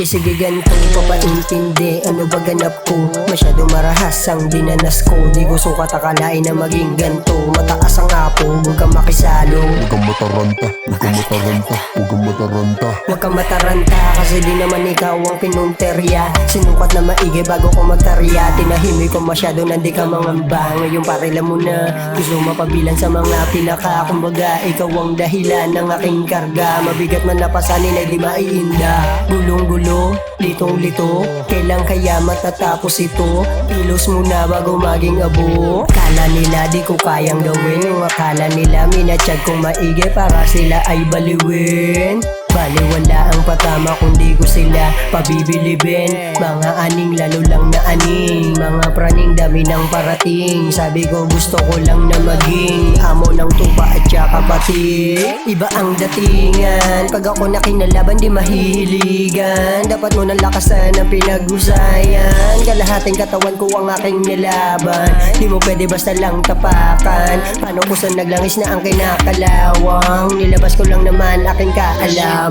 Sige ganito, papaintindi, ano ba ganap ko? Masyado marahas ang dinanas ko. Di ko sukat akalain na maging ganto. Mataas ang apo, huwag kang makisalo. Huwag kang mataranta, huwag kang mataranta, huwag kang mataranta. Huwag kang mataranta, kasi di naman ikaw ang pinunterya. Sinukat na maigi bago ko magtarya. Tinahimik ko masyado na di ka mangamba. Ngayon parila mo na, gusto mapabilan sa mga pinaka. Kumbaga ikaw ang dahilan ng aking karga. Mabigat man napasanin ay di maiinda. Gulong-gulo, litong-lito, kailan kaya matatapos ito? Pilos muna bago maging abo. Kala nila di ko kayang gawin, yung akala nila minatsyag kong maigi para sila ay baliwin. Baliwala ang patama kundi ko sila pabibilibin. Mga aning lalo lang na aning, mga praning dami ng parating. Sabi ko gusto ko lang na maging amo ng tupa at saka pati. Iba ang datingan, pag ako na kinalaban di mahihiligan. Dapat mo nang lakasan ang pinag-usayan. Kalahating katawan ko ang aking nilaban. Di mo pwede basta lang tapakan. Paano ko sa naglangis na ang kinakalawang? Nilabas ko lang naman aking kaalam.